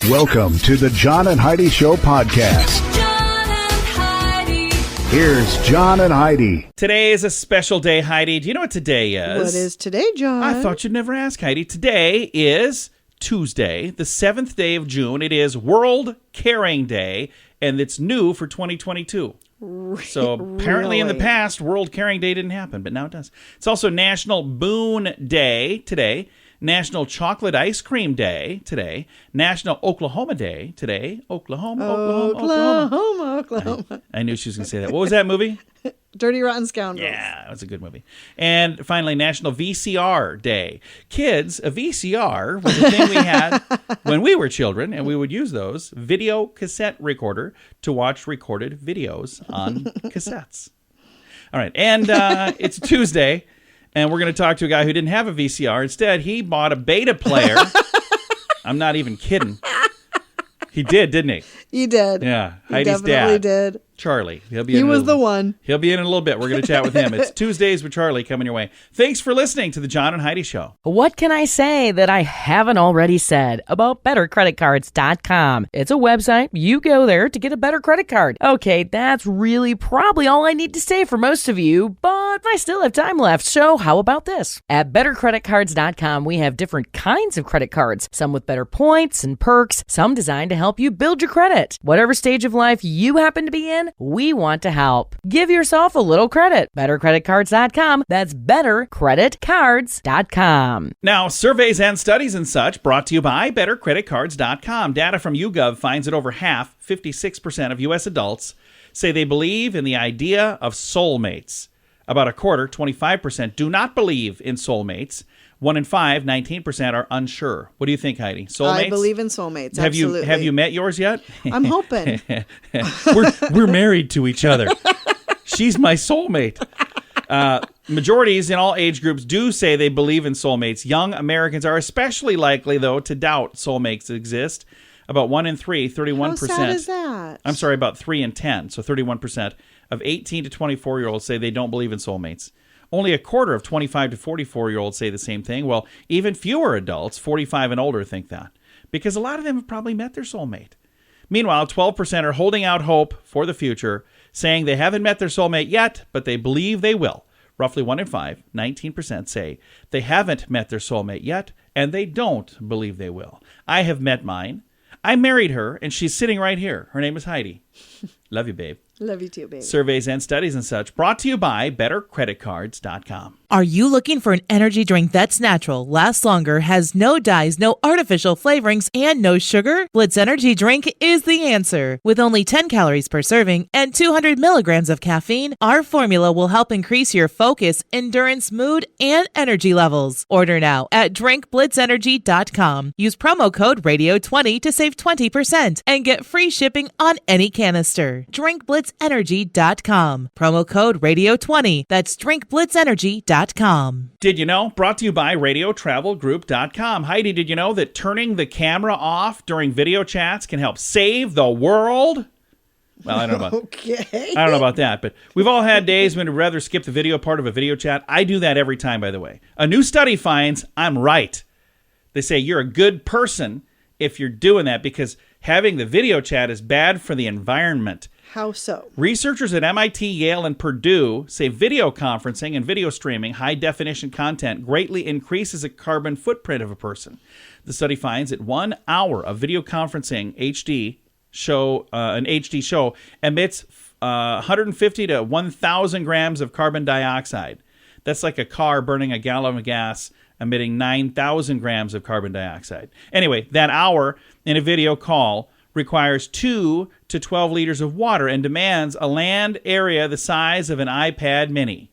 Welcome to the John and Heidi Show podcast. John and Heidi. Here's John and Heidi. Today is a special day, Heidi. Do you know what today is? What is today, John? I thought you'd never ask, Heidi. Today is Tuesday, the 7th day of June. It is World Caring Day, and it's new for 2022. So apparently in the past, World Caring Day didn't happen, but now it does. It's also National Boon Day today, National Chocolate Ice Cream Day today, National Oklahoma Day today. Oklahoma. I knew she was going to say that. What was that movie? Dirty Rotten Scoundrels. Yeah, that was a good movie. And finally, National VCR Day. Kids, a VCR was a thing we had when we were children, and we would use those video cassette recorder to watch recorded videos on cassettes. All right, and it's Tuesday, and we're going to talk to a guy who didn't have a VCR. Instead, he bought a beta player. I'm not even kidding. He did, didn't he? He did. Yeah, he Heidi's definitely dad. did. Charlie. He was the one. He'll be in a little bit. We're going to chat with him. It's Tuesdays with Charlie coming your way. Thanks for listening to the John and Heidi Show. What can I say that I haven't already said about bettercreditcards.com? It's a website. You go there to get a better credit card. Okay, that's really probably all I need to say for most of you, but I still have time left, so how about this? At bettercreditcards.com, we have different kinds of credit cards, some with better points and perks, some designed to help you build your credit. Whatever stage of life you happen to be in, we want to help. Give yourself a little credit. BetterCreditCards.com. That's BetterCreditCards.com. Now, surveys and studies and such brought to you by BetterCreditCards.com. Data from YouGov finds that over half, 56% of U.S. adults, say they believe in the idea of soulmates. About a quarter, 25%, do not believe in soulmates. 1 in 5, 19%, are unsure. What do you think, Heidi? Soulmates? I believe in soulmates. Absolutely. Have you met yours yet? I'm hoping. we're married to each other. She's my soulmate. Majorities in all age groups do say they believe in soulmates. Young Americans are especially likely, though, to doubt soulmates exist. About 1 in 3, 31%. How sad is that? I'm sorry, about 3 in 10, so 31% of 18 to 24-year-olds say they don't believe in soulmates. Only a quarter of 25 to 44-year-olds say the same thing. Well, even fewer adults, 45 and older, think that, because a lot of them have probably met their soulmate. Meanwhile, 12% are holding out hope for the future, saying they haven't met their soulmate yet, but they believe they will. Roughly 1 in 5, 19% say they haven't met their soulmate yet, and they don't believe they will. I have met mine. I married her, and she's sitting right here. Her name is Heidi. Love you, babe. Love you too, baby. Surveys and studies and such brought to you by BetterCreditCards.com. Are you looking for an energy drink that's natural, lasts longer, has no dyes, no artificial flavorings, and no sugar? Blitz Energy Drink is the answer. With only 10 calories per serving and 200 milligrams of caffeine, our formula will help increase your focus, endurance, mood, and energy levels. Order now at drinkblitzenergy.com. Use promo code RADIO20 to save 20% and get free shipping on any canister. drinkblitzenergy.com. Promo code RADIO20. That's drinkblitzenergy.com. Did you know? Brought to you by RadioTravelGroup.com. Heidi, did you know that turning the camera off during video chats can help save the world? Well, I don't know about Okay. I don't know about that, but we've all had days when we'd rather skip the video part of a video chat. I do that every time, by the way. A new study finds I'm right. They say you're a good person if you're doing that because having the video chat is bad for the environment. How so? Researchers at MIT, Yale, and Purdue say video conferencing and video streaming high-definition content greatly increases the carbon footprint of a person. The study finds that 1 hour of video conferencing an HD show emits 150 to 1,000 grams of carbon dioxide. That's like a car burning a gallon of gas emitting 9,000 grams of carbon dioxide. Anyway, that hour in a video call requires 2 to 12 liters of water and demands a land area the size of an iPad mini.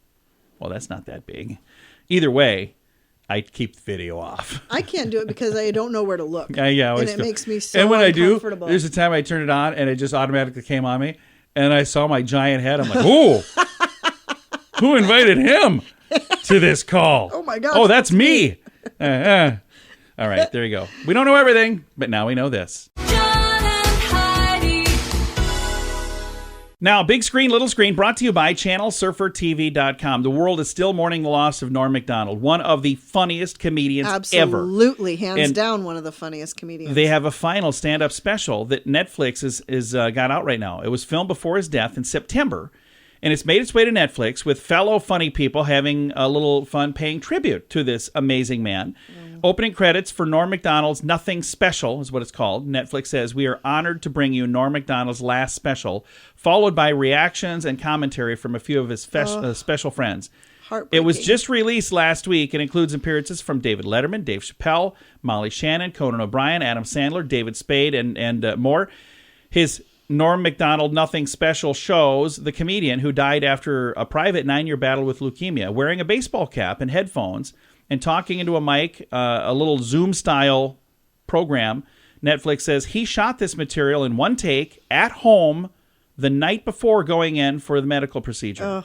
Well, that's not that big. Either way, I keep the video off. I can't do it because I don't know where to look. Yeah, and it makes me so And when I do, uncomfortable. there's a time I turned it on and it just automatically came on me, and I saw my giant head. I'm like, ooh, who invited him to this call? Oh my gosh, Oh, that's me. All right, there you go. We don't know everything, but now we know this. John and Heidi. Now, big screen, little screen, brought to you by ChannelSurferTV.com. The world is still mourning the loss of Norm Macdonald, one of the funniest comedians ever. Absolutely, hands And down, one of the funniest comedians. They have a final stand-up special that Netflix is got out right now. It was filmed before his death in September, and it's made its way to Netflix with fellow funny people having a little fun paying tribute to this amazing man. Opening credits for Norm Macdonald's Nothing Special is what it's called. Netflix says, "We are honored to bring you Norm Macdonald's last special," followed by reactions and commentary from a few of his special friends. It was just released last week and includes appearances from David Letterman, Dave Chappelle, Molly Shannon, Conan O'Brien, Adam Sandler, David Spade, and more. His Norm Macdonald Nothing Special shows the comedian who died after a private 9-year battle with leukemia, wearing a baseball cap and headphones and talking into a mic, a little Zoom-style program. Netflix says he shot this material in one take at home the night before going in for the medical procedure.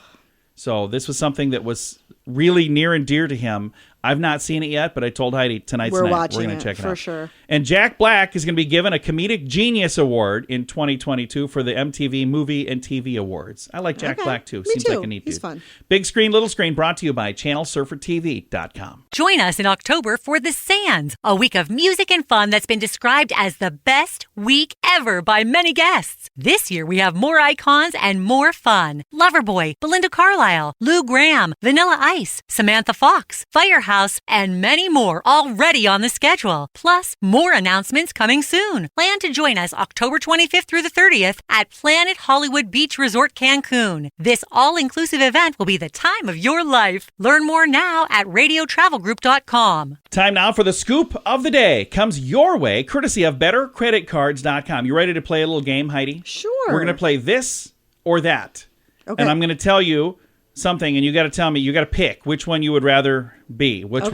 So this was something that was really near and dear to him. I've not seen it yet, but I told Heidi tonight's We're night watching we're going to check it out. for sure. And Jack Black is going to be given a Comedic Genius Award in 2022 for the MTV Movie and TV Awards. I like Jack Black, too. Me Seems too. like a neat He's dude. fun. Big screen, little screen, brought to you by ChannelSurferTV.com. Join us in October for The Sands, a week of music and fun that's been described as the best week ever by many guests. This year, we have more icons and more fun. Loverboy, Belinda Carlisle, Lou Gramm, Vanilla Ice, Samantha Fox, Firehouse, and many more already on the schedule. Plus, more announcements coming soon. Plan to join us October 25th through the 30th at Planet Hollywood Beach Resort Cancun. This all-inclusive event will be the time of your life. Learn more now at radiotravelgroup.com. Time now for the scoop of the day. Comes your way, courtesy of BetterCreditCards.com. You ready to play a little game, Heidi? Sure. We're going to play this or that. Okay. And I'm going to tell you something, and you got to tell me, you got to pick which one you would rather be. Which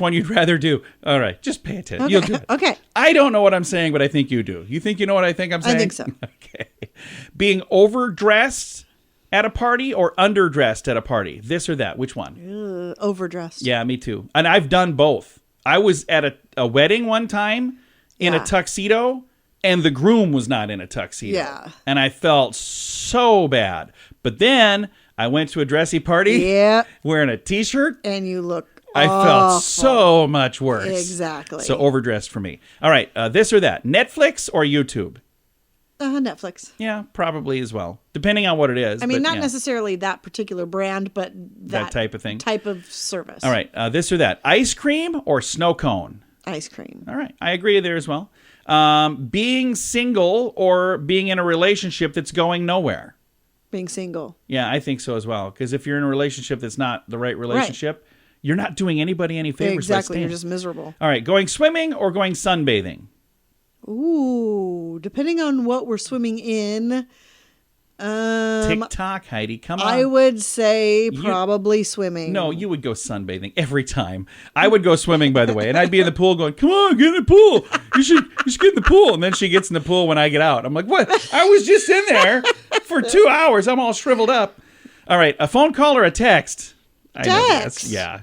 one you'd rather do. All right, just pay attention. Okay. You'll do it. Okay. I don't know what I'm saying, but I think you do. You think you know what I think I'm saying? I think so. Okay. Being overdressed at a party or underdressed at a party? This or that? Which one? Overdressed. Yeah, me too. And I've done both. I was at a wedding one time in a tuxedo, and the groom was not in a tuxedo. Yeah. And I felt so bad. But then I went to a dressy party Yeah. wearing a T-shirt. And you look I felt so much worse. Exactly. So overdressed for me. All right, this or that. Netflix or YouTube? Netflix. Yeah, probably as well. Depending on what it is. I mean, but, not yeah, necessarily that particular brand, but that type of thing. Type of service. All right, this or that. Ice cream or snow cone? Ice cream. All right, I agree there as well. Being single or being in a relationship that's going nowhere? Being single. Yeah, I think so as well. Because if you're in a relationship that's not the right relationship, you're not doing anybody any favors. Exactly. You're just miserable. All right, going swimming or going sunbathing? Ooh, depending on what we're swimming in. TikTok, Heidi, come on. I would say probably swimming. No, you would go sunbathing every time. I would go swimming, by the way, and I'd be in the pool going, "Come on, get in the pool. You should get in the pool." And then she gets in the pool when I get out. I'm like, "What? I was just in there for 2 hours. I'm all shriveled up." All right, a phone call or a text? I know Text. yeah,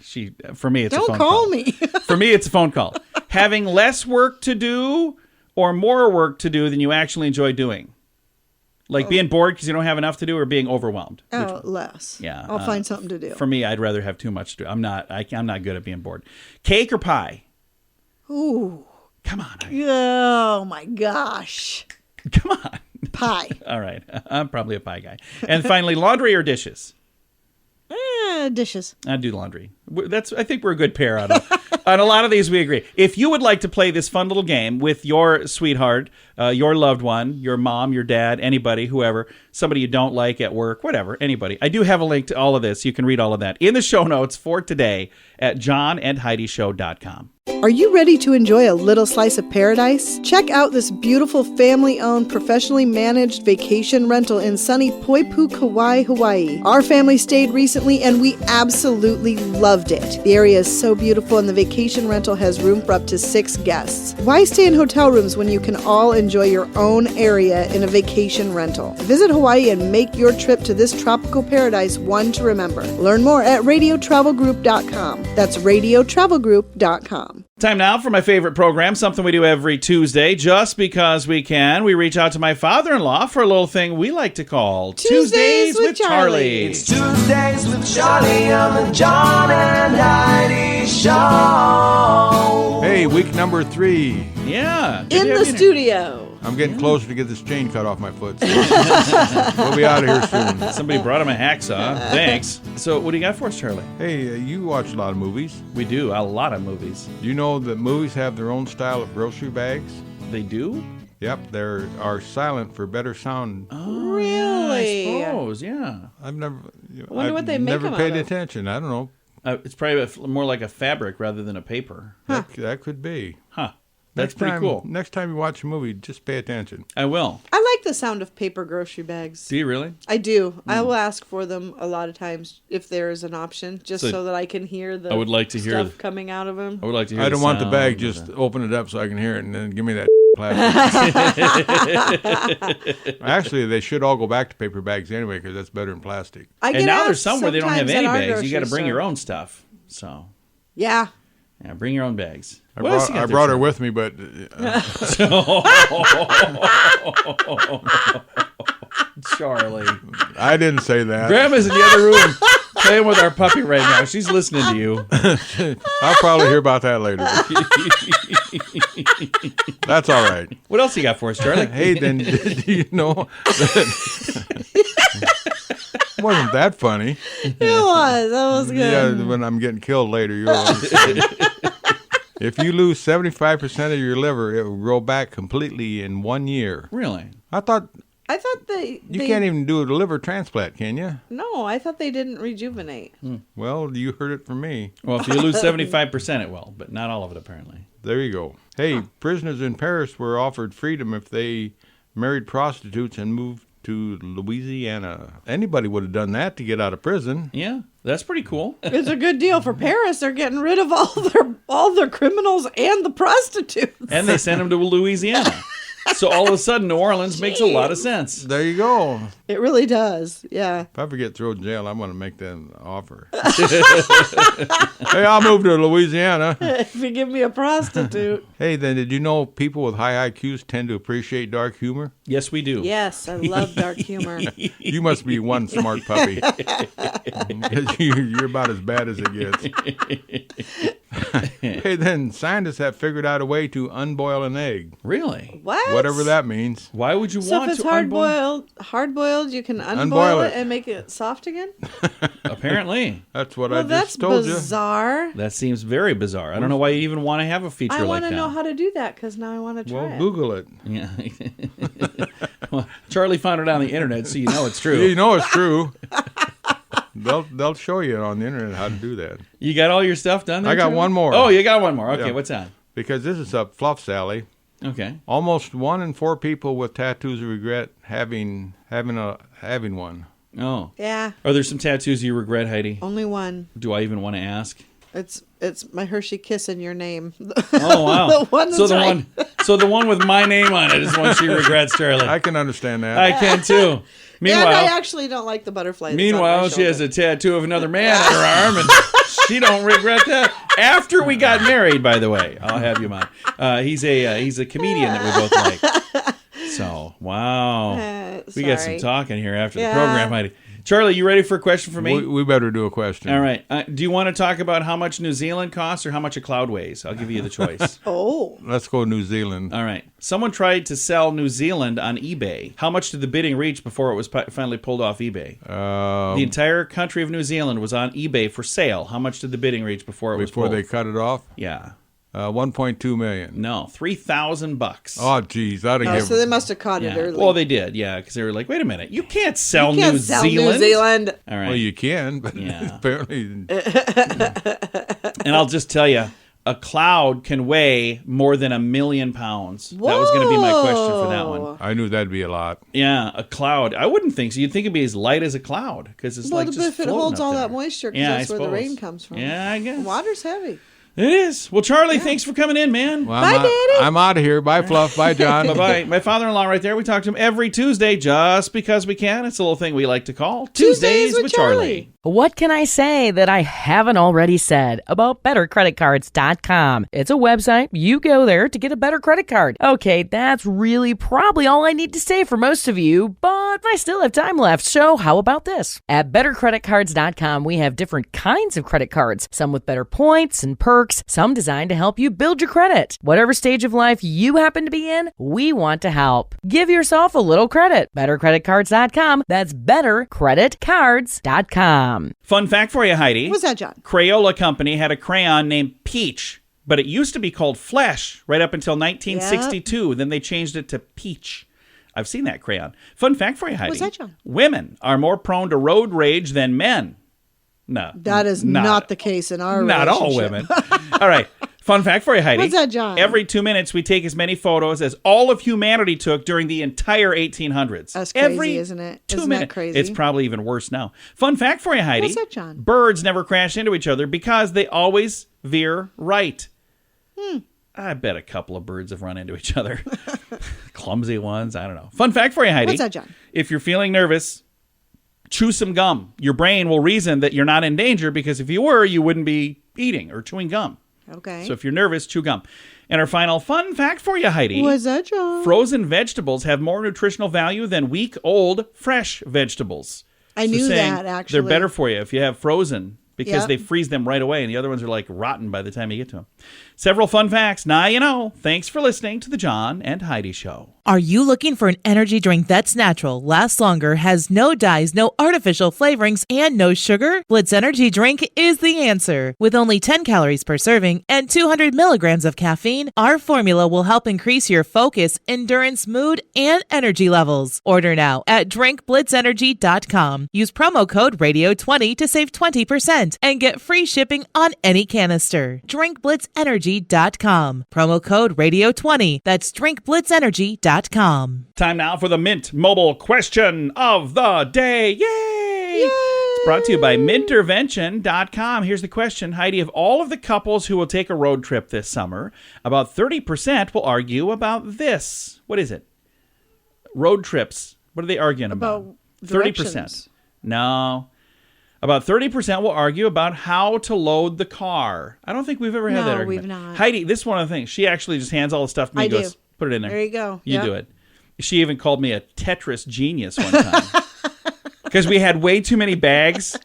for me, it's a Don't phone call call. me. For me, it's a phone call. Having less work to do or more work to do than you actually enjoy doing? Like being bored because you don't have enough to do, or being overwhelmed? Less. Yeah, I'll find something to do. For me, I'd rather have too much to do. I'm not good at being bored. Cake or pie? Ooh. Come on. Oh my gosh. Come on. Pie. All right. I'm probably a pie guy. And finally, laundry or dishes? Dishes. I do laundry. I think we're a good pair on a lot of these. We agree. If you would like to play this fun little game with your sweetheart, your loved one, your mom, your dad, anybody, whoever, somebody you don't like at work, whatever, anybody, I do have a link to all of this. You can read all of that in the show notes for today at johnandheidishow.com. Are you ready to enjoy a little slice of paradise? Check out this beautiful family-owned, professionally managed vacation rental in sunny Poipu, Kauai, Hawaii. Our family stayed recently and we absolutely loved it. The area is so beautiful and the vacation rental has room for up to 6 guests. Why stay in hotel rooms when you can all enjoy your own area in a vacation rental? Visit Hawaii and make your trip to this tropical paradise one to remember. Learn more at radiotravelgroup.com. That's radiotravelgroup.com. Time now for my favorite program, something we do every Tuesday just because we can. We reach out to my father-in-law for a little thing we like to call Tuesdays with Charlie. It's Tuesdays with Charlie on the John and Heidi Show. Hey, week number 3. Yeah. In the studio. I'm getting closer to get this chain cut off my foot. So we'll be out of here soon. Somebody brought him a hacksaw. Thanks. So what do you got for us, Charlie? Hey, you watch a lot of movies. We do. A lot of movies. Do you know that movies have their own style of grocery bags? They do? Yep, they are silent for better sound. Oh, Really? Yeah, I suppose, yeah. I've never, wonder what they make never them paid out of. attention. I don't know. It's probably more like a fabric rather than a paper. That could be. Huh. That's pretty cool. Next time you watch a movie, just pay attention. I will. I like the sound of paper grocery bags. Do you really? I do. I will ask for them a lot of times if there is an option, just so that I can hear the I would like to hear stuff coming out of them. I would like to hear I don't want the sound bag. of Just it. open it up so I can hear it, and then give me that plastic. Actually, they should all go back to paper bags anyway, because that's better than plastic. I And get now there's asked some where they don't have sometimes any at our bags. You got to grocery bring your store. own stuff. So, Yeah. yeah, bring your own bags. I What else you got there, brought her Charlie? with me, but Charlie. I didn't say that. Grandma's in the other room playing with our puppy right now. She's listening to you. I'll probably hear about that later. That's all right. What else you got for us, Charlie? Hey, then, do you know that wasn't that funny? It was. That was good. Yeah, when I'm getting killed later, you'll understand. If you lose 75% of your liver, it will grow back completely in 1 year. Really? I thought I thought they can't even do a liver transplant, can you? No, I thought they didn't rejuvenate. Well, you heard it from me. Well, if you lose 75%, it will, but not all of it, apparently. There you go. Hey, prisoners in Paris were offered freedom if they married prostitutes and moved to Louisiana. Anybody would have done that to get out of prison. Yeah, that's pretty cool. It's a good deal for Paris. They're getting rid of all their criminals and the prostitutes. And they sent him to Louisiana. So all of a sudden, New Orleans makes a lot of sense. There you go. It really does. Yeah. If I ever get thrown in jail, I'm going to make that an offer. Hey, I'll move to Louisiana. If you give me a prostitute. Hey, then did you know people with high IQs tend to appreciate dark humor? Yes, we do. Yes, I love dark humor. You must be one smart puppy. 'Cause you're about as bad as it gets. Hey, then scientists have figured out a way to unboil an egg. Really? What? Whatever that means. Why would you So want if it's to unboil? hard boiled, you can unboil Unboil it it. and make it soft again? Apparently. That's what Well, I that's just told you. bizarre. That seems very bizarre. I don't know why you even want to have a feature I like want that. to know how to do that because now I want to try Well, it. Google it. Yeah. Well, Charlie found it on the internet, so you know it's true. You know it's true. They'll show you on the internet how to do that. You got all your stuff done there, I got Charlie? one more. Oh, you got one more. Okay, Yeah. what's that? Because this is a fluff, Sally. Okay. Almost 1 in 4 people with tattoos regret having one. Oh. Yeah, Are there some tattoos you regret, Heidi? only one. Do I even want to ask? It's my Hershey kiss in your name. Oh, wow. The one so that's right. so the one with my name on it is one she regrets, Charlie. I can understand that. I can too. And Meanwhile, I actually don't like the butterfly. that's on my she has shoulder. a tattoo of another man on her arm, and she don't regret that. After we got married, by the way, I'll have you on. He's a comedian that we both like. So wow, we got some sorry. talking here after the Yeah. program, Heidi. Charlie, you ready for a question for me? We better do a question. All right. Do you want to talk about how much New Zealand costs or how much a cloud weighs? I'll give you the choice. Oh, Let's go New Zealand. All right. Someone tried to sell New Zealand on eBay. How much did the bidding reach before it was finally pulled off eBay? The entire country of New Zealand was on eBay for sale. How much did the bidding reach before it was Before pulled? they cut it off? Yeah. 1.2 million. No, $3,000. Oh, geez. That'd no, give so they must have caught it Yeah. early. Well, they did, yeah, because they were like, wait a minute, you can't sell, You can't New, sell Zealand. New Zealand. All right. Well, you can, but Yeah. apparently. And I'll just tell you, a cloud can weigh more than 1 million pounds. That was going to be my question for that one. I knew that'd be a lot. Yeah, a cloud. I wouldn't think so. You'd think it'd be as light as a cloud because it's Well, like but just if it floating holds up all there. that moisture, because Yeah, that's I where the suppose. rain comes from. Yeah, I guess. Water's heavy. It is. Well, Charlie, thanks for coming in, man. Well, Bye, Daddy. I'm out of here. Bye, Fluff. Bye, John. Bye-bye. My father-in-law right there, we talk to him every Tuesday just because we can. It's a little thing we like to call Tuesdays with Charlie. What can I say that I haven't already said about bettercreditcards.com? It's a website. You go there to get a better credit card. Okay, that's really probably all I need to say for most of you, but I still have time left, so how about this? At bettercreditcards.com, we have different kinds of credit cards, some with better points and perks, some designed to help you build your credit. Whatever stage of life you happen to be in, we want to help. Give yourself a little credit. Bettercreditcards.com. That's bettercreditcards.com. Fun fact for you, Heidi. What's that, John? Crayola Company had a crayon named Peach, but it used to be called Flesh right up until 1962. Yep. Then they changed it to Peach. I've seen that crayon. Fun fact for you, Heidi. What's that, John? Women are more prone to road rage than men. No. That is not the case in our Not all women. All right. Fun fact for you, Heidi. What's that, John? Every 2 minutes, we take as many photos as all of humanity took during the entire 1800s. That's crazy, isn't it? Isn't that crazy? It's probably even worse now. Fun fact for you, Heidi. What's that, John? Birds never crash into each other because they always veer right. I bet a couple of birds have run into each other. Clumsy ones. I don't know. Fun fact for you, Heidi. What's that, John? If you're feeling nervous, chew some gum. Your brain will reason that you're not in danger because if you were, you wouldn't be eating or chewing gum. Okay. So if you're nervous, chew gum. And our final fun fact for you, Heidi. What's that, John? Frozen vegetables have more nutritional value than week-old fresh vegetables. I knew that, actually. They're better for you if you have frozen because Yep. they freeze them right away, and the other ones are like rotten by the time you get to them. Several fun facts. Now you know. Thanks for listening to the John and Heidi Show. Are you looking for an energy drink that's natural, lasts longer, has no dyes, no artificial flavorings, and no sugar? Blitz Energy Drink is the answer. With only 10 calories per serving and 200 milligrams of caffeine, our formula will help increase your focus, endurance, mood, and energy levels. Order now at drinkblitzenergy.com. Use promo code RADIO20 to save 20% and get free shipping on any canister. drinkblitzenergy.com. Promo code RADIO20. That's drinkblitzenergy.com. Time now for the Mint Mobile question of the day. Yay! It's brought to you by mintervention.com. Here's the question. Heidi, of all of the couples who will take a road trip this summer, about 30% will argue about this. What is it? Road trips. What are they arguing about? 30%. No. About 30% will argue about how to load the car. I don't think we've ever had that argument. we've not. Heidi, this is one of the things. She actually just hands all the stuff to me and goes, put it in there. There you go. You do it. She even called me a Tetris genius one time. Because we had way too many bags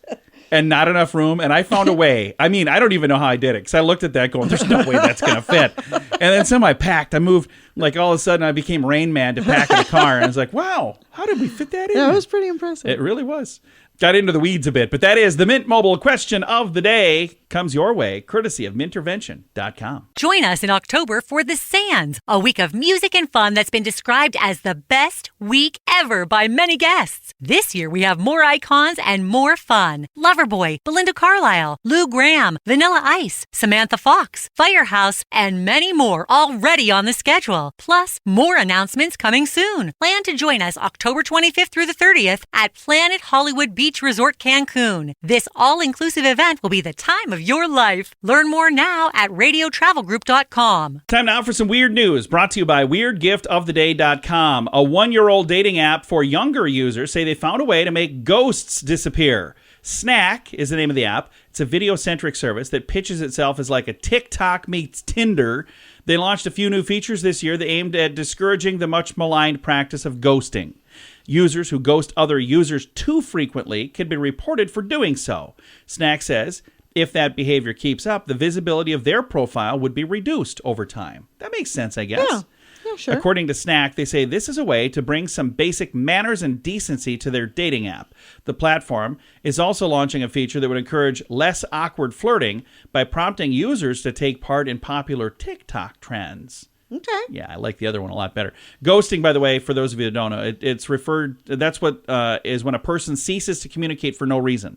and not enough room. And I found a way. I mean, I don't even know how I did it. Because I looked at that going, there's no way that's going to fit. And then some I packed. I moved, like all of a sudden I became Rain Man to pack in a car. And I was like, wow, how did we fit that in? Yeah, it was pretty impressive. It really was. Got into the weeds a bit, but that is the Mint Mobile question of the day. Comes your way, courtesy of mintervention.com. Join us in October for The Sands, a week of music and fun that's been described as the best week ever by many guests. This year we have more icons and more fun. Loverboy, Belinda Carlisle, Lou Gramm, Vanilla Ice, Samantha Fox, Firehouse, and many more already on the schedule. Plus, more announcements coming soon. Plan to join us October 25th through the 30th at Planet Hollywood Beach Resort Cancun. This all-inclusive event will be the time of your life. Learn more now at radiotravelgroup.com. Time now for some weird news, brought to you by weirdgiftoftheday.com. A 1-year-old dating app for younger users say they found a way to make ghosts disappear. Snack is the name of the app. It's a video-centric service that pitches itself as like a TikTok meets Tinder. They launched a few new features this year that aimed at discouraging the much maligned practice of ghosting. Users who ghost other users too frequently can be reported for doing so. Snack says if that behavior keeps up, the visibility of their profile would be reduced over time. That makes sense, I guess. Yeah, sure. According to Snack, they say this is a way to bring some basic manners and decency to their dating app. The platform is also launching a feature that would encourage less awkward flirting by prompting users to take part in popular TikTok trends. Okay. Yeah, I like the other one a lot better. Ghosting, by the way, for those of you that don't know, that's what is when a person ceases to communicate for no reason.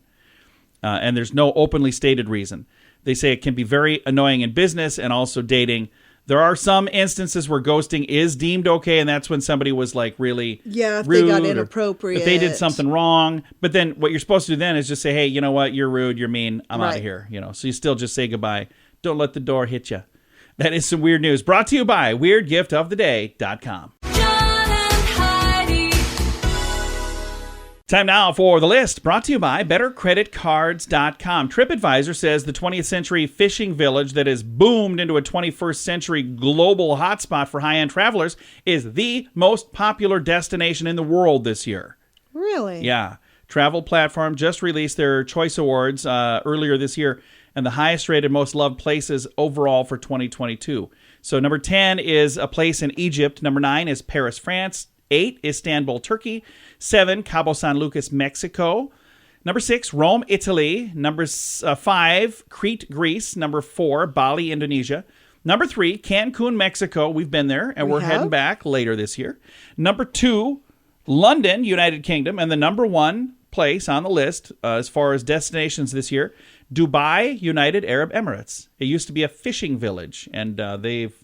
And there's no openly stated reason. They say it can be very annoying in business and also dating. There are some instances where ghosting is deemed okay, and that's when somebody was like really if rude, they got inappropriate. if they did something wrong. But then what you're supposed to do then is just say, hey, you know what? You're rude. You're mean. I'm out of here. So you still just say goodbye. Don't let the door hit you. That is some weird news. Brought to you by weirdgiftoftheday.com. John and Heidi. Time now for the list, brought to you by BetterCreditCards.com. TripAdvisor says the 20th century fishing village that has boomed into a 21st century global hotspot for high-end travelers is the most popular destination in the world this year. Really? Yeah. Travel platform just released their Choice Awards earlier this year, and the highest rated, most loved places overall for 2022. So number 10 is a place in Egypt. Number 9 is Paris, France. 8, Istanbul, Turkey. 7, Cabo San Lucas, Mexico. Number 6, Rome, Italy. Number 5, Crete, Greece. Number 4, Bali, Indonesia. Number 3, Cancun, Mexico. We've been there, and we're heading back later this year. Number 2, London, United Kingdom. And the number 1 place on the list as far as destinations this year, Dubai, United Arab Emirates. It used to be a fishing village, and they've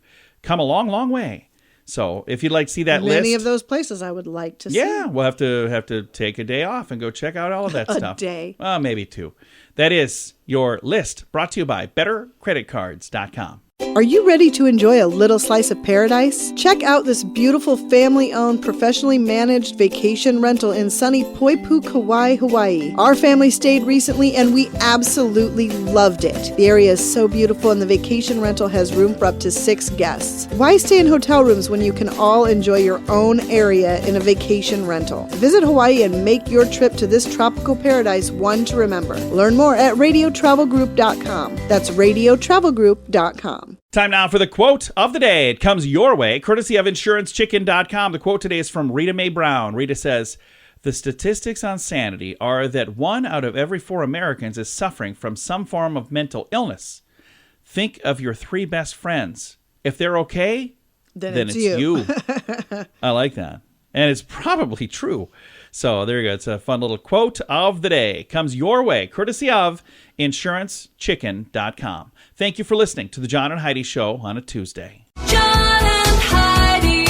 come a long, long way. So if you'd like to see that list. Many of those places I would like to see. Yeah, we'll have to take a day off and go check out all of that stuff. A day. Maybe 2. That is your list, brought to you by BetterCreditCards.com. Are you ready to enjoy a little slice of paradise? Check out this beautiful family-owned, professionally managed vacation rental in sunny Poipu, Kauai, Hawaii. Our family stayed recently and we absolutely loved it. The area is so beautiful and the vacation rental has room for up to 6 guests. Why stay in hotel rooms when you can all enjoy your own area in a vacation rental? Visit Hawaii and make your trip to this tropical paradise one to remember. Learn more at radiotravelgroup.com. That's radiotravelgroup.com. Time now for the quote of the day. It comes your way, courtesy of InsuranceChicken.com. The quote today is from Rita Mae Brown. Rita says, "The statistics on sanity are that 1 out of every 4 Americans is suffering from some form of mental illness. Think of your 3 best friends. If they're okay, then it's you." I like that. And it's probably true. So there you go. It's a fun little quote of the day. Comes your way, courtesy of InsuranceChicken.com. Thank you for listening to the John and Heidi Show on a Tuesday. John and Heidi.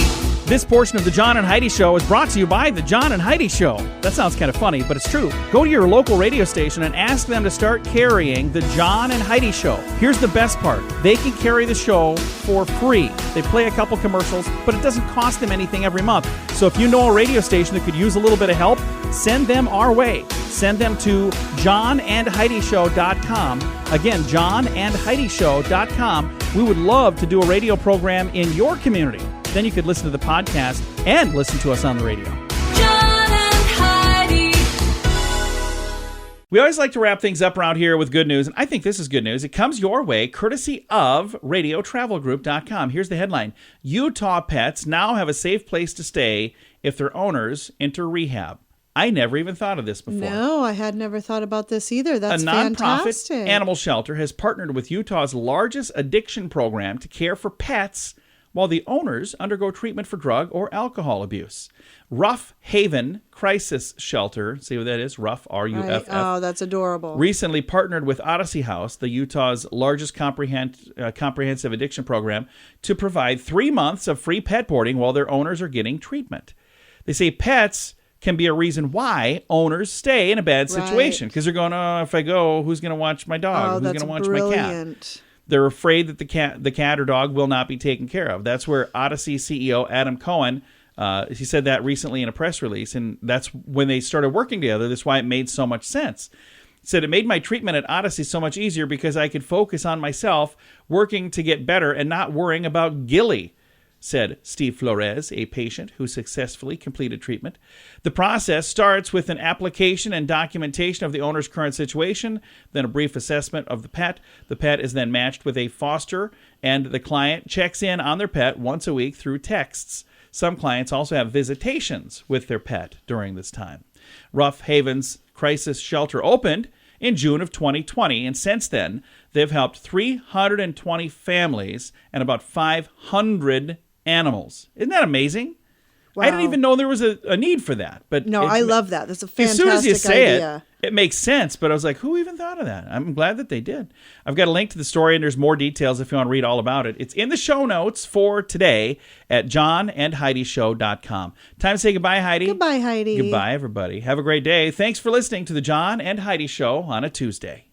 This portion of the John and Heidi Show is brought to you by the John and Heidi Show. That sounds kind of funny, but it's true. Go to your local radio station and ask them to start carrying the John and Heidi Show. Here's the best part. They can carry the show for free. They play a couple commercials, but it doesn't cost them anything every month. So if you know a radio station that could use a little bit of help, send them our way. Send them to johnandheidishow.com. Again, johnandheidishow.com. We would love to do a radio program in your community. Then you could listen to the podcast and listen to us on the radio. John and Heidi. We always like to wrap things up around here with good news, and I think this is good news. It comes your way courtesy of radiotravelgroup.com. Here's the headline. Utah pets now have a safe place to stay if their owners enter rehab. I never even thought of this before. No, I had never thought about this either. That's a nonprofit fantastic. animal shelter has partnered with Utah's largest addiction program to care for pets while the owners undergo treatment for drug or alcohol abuse. Rough Haven Crisis Shelter, see what that is? Rough, R-U-F-F. Right. Oh, that's adorable. Recently partnered with Odyssey House, the Utah's largest comprehensive addiction program, to provide 3 months of free pet boarding while their owners are getting treatment. They say pets can be a reason why owners stay in a bad situation because they're going, oh, if I go, who's going to watch my dog? Who's going to watch my cat? They're afraid that the cat or dog will not be taken care of. That's where Odyssey CEO Adam Cohen, he said that recently in a press release, and that's when they started working together. That's why it made so much sense. He said, it made my treatment at Odyssey so much easier because I could focus on myself, working to get better and not worrying about Gilly, said Steve Flores, a patient who successfully completed treatment. The process starts with an application and documentation of the owner's current situation, then a brief assessment of the pet. The pet is then matched with a foster, and the client checks in on their pet once a week through texts. Some clients also have visitations with their pet during this time. Rough Haven's Crisis Shelter opened in June of 2020, and since then, they've helped 320 families and about 500 animals. Isn't that amazing? Wow. I didn't even know there was a need for that. But no, I love that. That's a fantastic idea. As soon as you say idea. It makes sense. But I was like, who even thought of that? I'm glad that they did. I've got a link to the story, and there's more details if you want to read all about it. It's in the show notes for today at johnandheidishow.com. Time to say goodbye, Heidi. Goodbye, Heidi. Goodbye, everybody. Have a great day. Thanks for listening to the John and Heidi Show on a Tuesday.